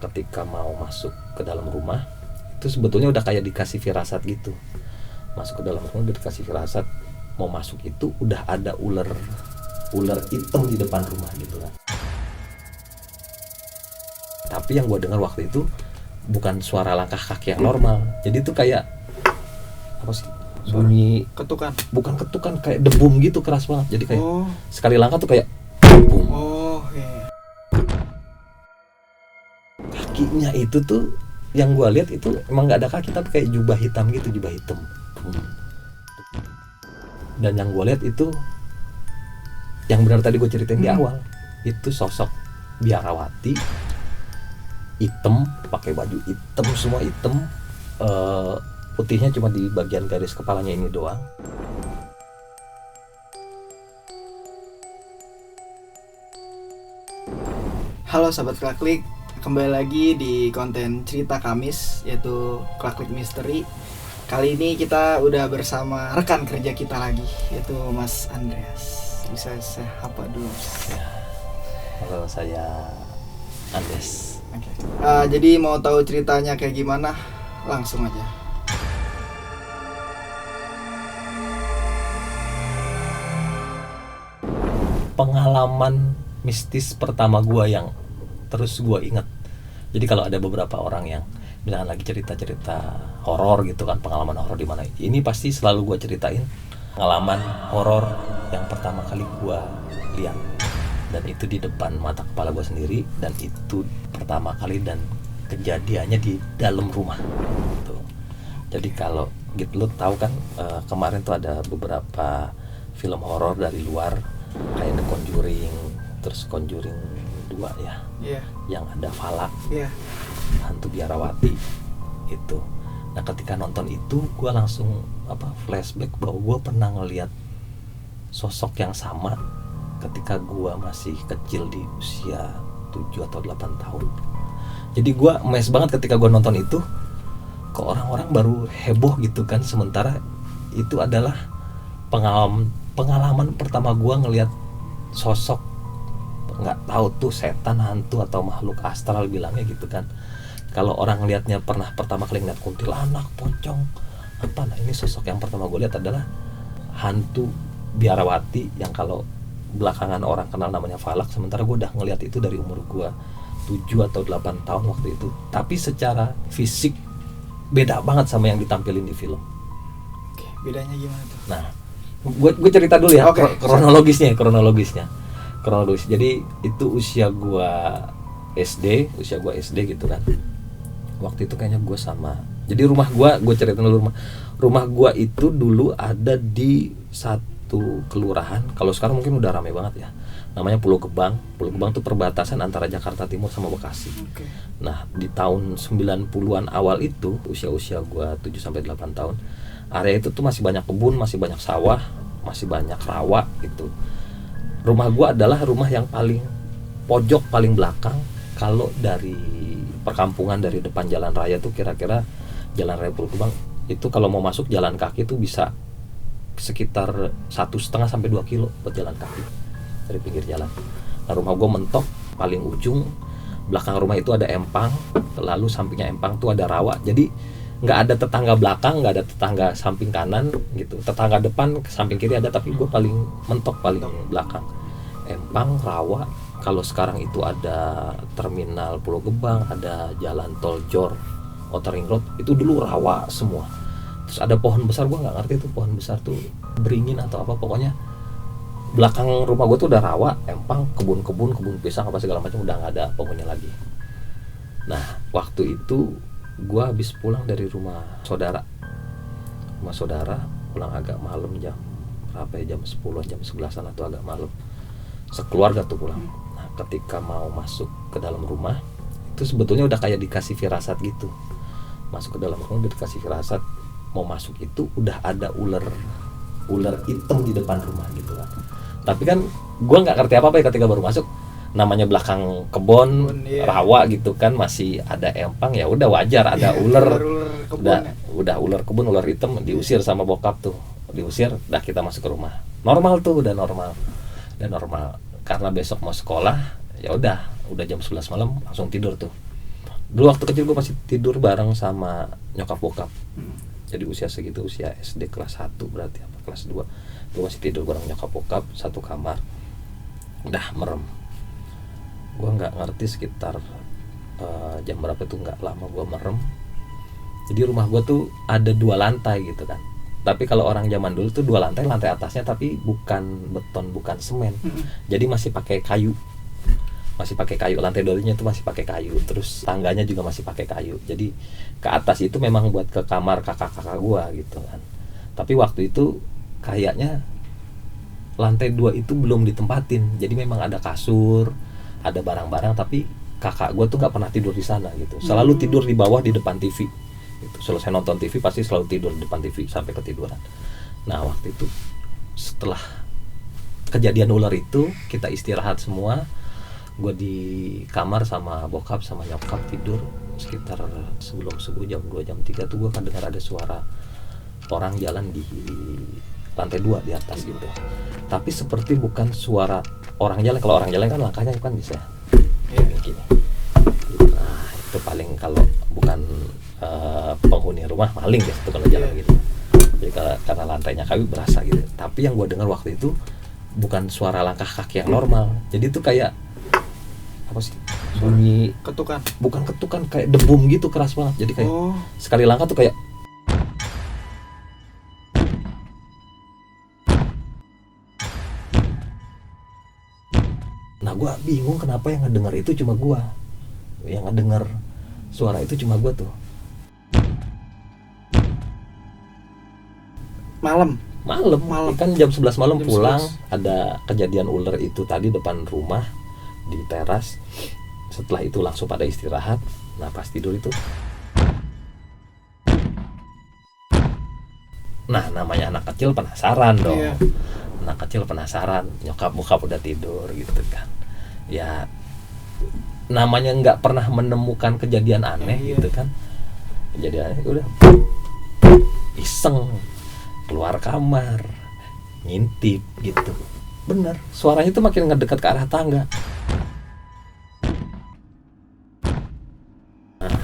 ketika mau masuk ke dalam rumah itu sebetulnya udah kayak dikasih firasat gitu. Masuk ke dalam rumah udah dikasih firasat mau masuk itu udah ada ular hitam di depan rumah gitu kan. Tapi yang gue dengar waktu itu bukan suara langkah kaki yang normal. Jadi itu kayak apa sih? Bunyi ketukan. Bukan ketukan, kayak debum gitu, keras banget. Jadi kayak sekali langkah tuh kayak boom. Iya. Kakinya itu tuh yang gue lihat itu emang nggak ada kaki tapi kayak jubah hitam gitu, jubah hitam. Dan yang gue lihat itu yang benar tadi gue ceritain di awal, itu sosok biarawati hitam, pakai baju hitam, semua hitam, putihnya cuma di bagian garis kepalanya ini doang. Halo sahabat Klaklik, kembali lagi di konten cerita Kamis, yaitu Klaklik Misteri. Kali ini kita udah bersama rekan kerja kita lagi, yaitu Mas Andreas. Bisa saya apa dulu? Halo, saya Andes. Okay. Jadi mau tahu ceritanya kayak gimana? Langsung aja. Pengalaman mistis pertama gue yang terus gue inget. Jadi kalau ada beberapa orang yang misalkan lagi cerita-cerita horor gitu kan, pengalaman horor di mana, ini pasti selalu gue ceritain pengalaman horor yang pertama kali gue lihat, dan itu di depan mata kepala gue sendiri, dan itu pertama kali dan kejadiannya di dalam rumah gitu. Jadi kalau gitu lo tahu kan, kemarin tuh ada beberapa film horor dari luar kayak The Conjuring, terus Conjuring 2 ya, yang ada Falak, hantu biarawati itu. Nah ketika nonton itu gue langsung flashback bahwa gue pernah ngeliat sosok yang sama ketika gue masih kecil di usia 7 atau 8 tahun. Jadi gue amazed banget ketika gue nonton itu, ke orang-orang baru heboh gitu kan, sementara itu adalah pengalaman pertama gue ngelihat sosok, nggak tahu tuh setan, hantu atau makhluk astral bilangnya gitu kan. Kalau orang ngelihatnya pernah pertama kali ngeliat kuntilanak, pocong apa, nah ini sosok yang pertama gue lihat adalah hantu biarawati yang kalau belakangan orang kenal namanya Falak, sementara gue udah ngelihat itu dari umur gue 7 atau 8 tahun waktu itu. Tapi secara fisik beda banget sama yang ditampilin di film. Oke, bedanya gimana tuh? Nah, gue cerita dulu ya, kronologisnya. Jadi itu usia gue SD gitu kan. Waktu itu kayaknya gue sama, jadi rumah gue ceritain dulu, rumah gue itu dulu ada di satu kelurahan, kalau sekarang mungkin udah ramai banget ya, namanya Pulau Gebang. Pulau Gebang tuh perbatasan antara Jakarta Timur sama Bekasi. Nah di tahun 90-an awal itu, usia gue 7-8 tahun, area itu tuh masih banyak kebun, masih banyak sawah, masih banyak rawa gitu. Rumah gue adalah rumah yang paling pojok, paling belakang. Kalau dari perkampungan, dari depan jalan raya tuh kira-kira jalan raya Pulau Gebang itu kalau mau masuk jalan kaki tuh bisa sekitar 1,5 sampai 2 kilo buat jalan kaki dari pinggir jalan. Nah rumah gue mentok paling ujung, belakang rumah itu ada empang, lalu sampingnya empang tuh ada rawa. Jadi nggak ada tetangga belakang, nggak ada tetangga samping kanan gitu. Tetangga depan samping kiri ada, tapi gue paling mentok, paling belakang. Empang, rawa. Kalau sekarang itu ada terminal Pulau Gebang, ada jalan tol Jor, Outer Ring Road, itu dulu rawa semua. Terus ada pohon besar, gue nggak ngerti itu pohon besar tuh beringin atau apa, pokoknya belakang rumah gue tuh udah rawa, empang, kebun pisang apa segala macam, udah nggak ada penghuni lagi. Nah waktu itu gue habis pulang dari rumah saudara, pulang agak malam, jam berapa ya, jam 10, jam 11an atau agak malam, sekeluarga tuh pulang. Nah ketika mau masuk ke dalam rumah itu sebetulnya udah kayak dikasih firasat gitu. Masuk ke dalam rumah udah dikasih firasat mau masuk itu udah ada ular hitam di depan rumah gitu kan. Tapi kan gue nggak ngerti apa ya ketika baru masuk, namanya belakang kebon, rawa gitu kan, masih ada empang, ya udah wajar ada ular ular kebun, ular hitam, diusir sama bokap tuh, dah kita masuk ke rumah. Normal tuh, udah normal. Karena besok mau sekolah, ya udah jam 11 malam langsung tidur tuh. Dulu waktu kecil gue masih tidur bareng sama nyokap bokap. Jadi usia segitu, usia SD kelas 1 berarti apa kelas 2, gue masih tidur bareng nyokap bokap satu kamar. Udah merem. Gue nggak ngerti sekitar jam berapa tuh, nggak lama gue merem. Jadi rumah gue tuh ada 2 lantai gitu kan. Tapi kalau orang zaman dulu tuh 2 lantai, lantai atasnya tapi bukan beton, bukan semen. Jadi masih pakai kayu. Masih pakai kayu, lantai 2-nya itu masih pakai kayu. Terus tangganya juga masih pakai kayu. Jadi ke atas itu memang buat ke kamar kakak-kakak gue gitu kan. Tapi waktu itu kayaknya lantai 2 itu belum ditempatin. Jadi memang ada kasur, ada barang-barang, tapi kakak gue tuh nggak pernah tidur di sana gitu. Selalu tidur di bawah di depan TV. Gitu. Selesai nonton TV pasti selalu tidur di depan TV sampai ketiduran. Nah waktu itu setelah kejadian ular itu kita istirahat semua. Gue di kamar sama bokap sama nyokap tidur. Sekitar sebelum subuh jam 2 jam 3 tuh gue kan dengar ada suara orang jalan di lantai 2 di atas gitu. Tapi seperti bukan suara orang jalan. Kalau orang jalan kan langkahnya kan bisa gini. Nah itu paling kalau bukan penghuni rumah maling deh itu kalau jalan gitu. Jadi karena lantainya kayu berasa gitu. Tapi yang gue dengar waktu itu bukan suara langkah kaki yang normal. Jadi itu kayak apa sih? Bunyi ketukan. Bukan ketukan, kayak debum gitu keras banget. Jadi kayak sekali langkah tuh kayak nah gue bingung kenapa yang ngedenger itu cuma gue. Yang ngedenger suara itu cuma gue tuh. Malam Kan jam 11 malam jam pulang 11. Ada kejadian ular itu tadi depan rumah di teras. Setelah itu langsung pada istirahat. Nah pas tidur itu, nah namanya anak kecil penasaran dong. Anak kecil penasaran, nyokap bokap udah tidur gitu kan. Ya namanya nggak pernah menemukan kejadian aneh gitu kan. Kejadian aneh udah iseng keluar kamar ngintip gitu. Bener, suaranya tuh makin ngedekat ke arah tangga. Nah,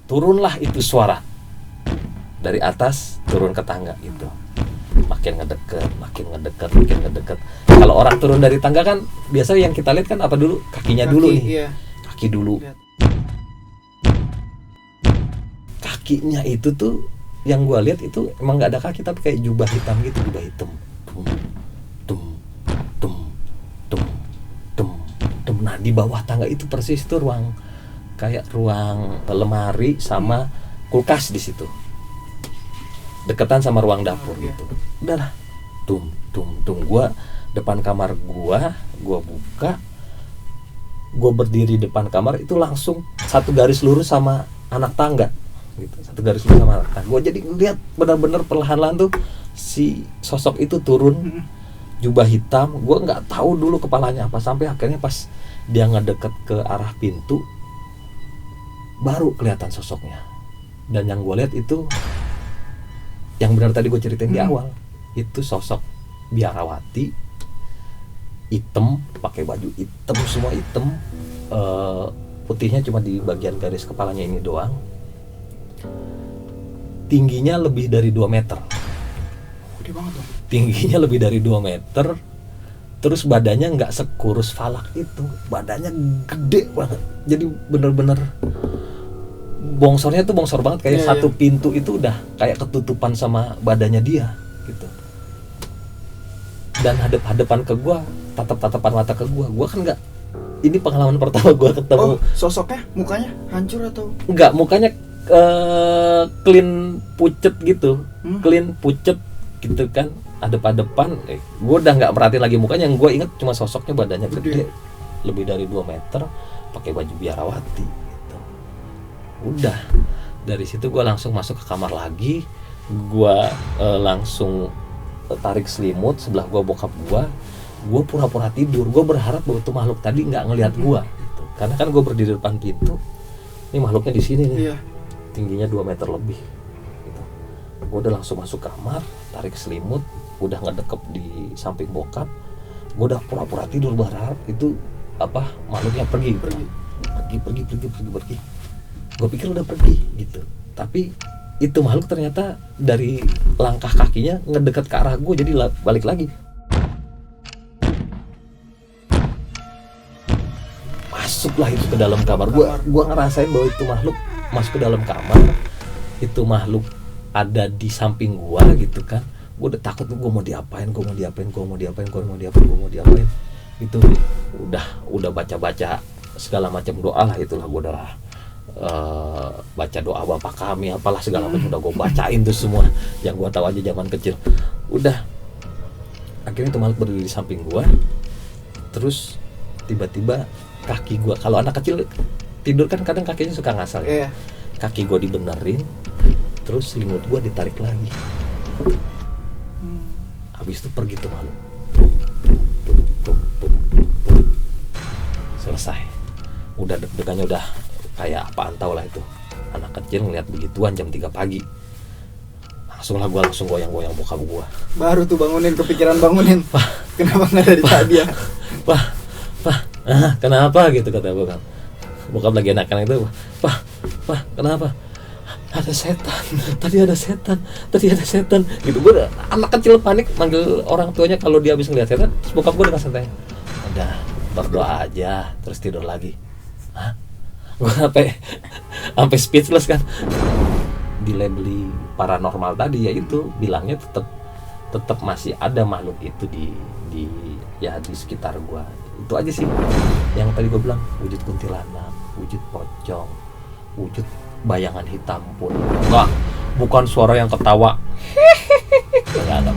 turunlah itu suara dari atas turun ke tangga itu. Makin ngedekat. Kalau orang turun dari tangga kan biasa yang kita lihat kan apa dulu? Kakinya dulu nih. Kaki dulu. Kakinya itu tuh yang gue lihat itu emang nggak ada kaki tapi kayak jubah hitam gitu, jubah hitam. Nah di bawah tangga itu persis itu ruang lemari sama kulkas di situ, deketan sama ruang dapur gitu. Udahlah, gue depan kamar gue buka, gue berdiri depan kamar itu langsung satu garis lurus sama anak tangga gitu, satu garis lurus sama anak tangga. Gue jadi ngeliat benar-benar perlahan-lahan tuh si sosok itu turun, jubah hitam. Gue nggak tahu dulu kepalanya apa, sampai akhirnya pas dia ngedeket ke arah pintu baru kelihatan sosoknya. Dan yang gue lihat itu yang benar tadi gue ceritain di awal, itu sosok biarawati hitam, pakai baju hitam, semua hitam, putihnya cuma di bagian garis kepalanya ini doang. Tingginya lebih dari 2 meter. Gede banget dong. Tingginya lebih dari 2 meter. Terus badannya nggak sekurus Falak itu, badannya gede banget. Jadi bener-bener bongsornya tuh bongsor banget, kayak satu pintu itu udah kayak ketutupan sama badannya dia gitu. Dan hadap-hadapan ke gua, tatap-tatapan mata ke gua kan nggak. Ini pengalaman pertama gua ketemu. Sosoknya mukanya hancur atau? Nggak, mukanya clean pucet gitu, clean pucet gitu kan. Hadap-hadapan, gue udah nggak perhatiin lagi mukanya. Yang gue inget cuma sosoknya, badannya gede, lebih dari 2 meter, pakai baju biarawati gitu. Udah dari situ gue langsung masuk ke kamar lagi. Gue langsung tarik selimut, sebelah gue bokap gue pura-pura tidur. Gue berharap bahwa itu makhluk tadi nggak ngelihat gue gitu. Karena kan gue berdiri depan pintu, ini makhluknya di sini nih, tingginya 2 meter lebih gitu. Gue udah langsung masuk kamar, tarik selimut, udah ngedekep di samping bokap. Gue udah pura-pura tidur berharap itu makhluknya pergi. Gue pikir udah pergi gitu, tapi itu makhluk ternyata dari langkah kakinya ngedekat ke arah gue, jadi balik lagi. Masuklah itu ke dalam kamar. Gua ngerasain bahwa itu makhluk masuk ke dalam kamar. Itu makhluk ada di samping gua gitu kan. Gua udah takut, gua mau diapain. Itu udah baca-baca segala macam doa lah, itulah gua udah baca doa Bapa Kami apalah segala macam, udah gua bacain tuh semua yang gua tahu aja zaman kecil. Udah akhirnya itu makhluk berdiri di samping gua. Terus tiba-tiba kaki gua, kalau anak kecil tidur kan kadang kakinya suka ngasal ya. Kaki gua dibenerin, terus selimut gua ditarik lagi. Habis itu pergi tuh malu. Selesai. Udah deg-degannya udah kayak apaan tau lah itu. Anak kecil ngeliat begituan jam 3 pagi. Langsung goyang-goyang bokap gua. Baru tuh kepikiran bangunin. Wah, kenapa nggak dari tadi ya? Wah, kenapa gitu kata bokap. Bokap lagi enakan itu. Wah, kenapa? Ada setan gitu. Gue anak kecil panik manggil orang tuanya kalau dia habis ngeliat setan. Terus bokap gue dengan santai, udah berdoa aja terus tidur lagi. Gue sampai speechless kan. Dilabeli paranormal tadi, ya itu bilangnya tetap masih ada makhluk itu di sekitar gue. Itu aja sih yang tadi gue bilang, wujud kuntilanak, wujud pocong, wujud bayangan hitam pun enggak, bukan suara yang ketawa. Enggak ada.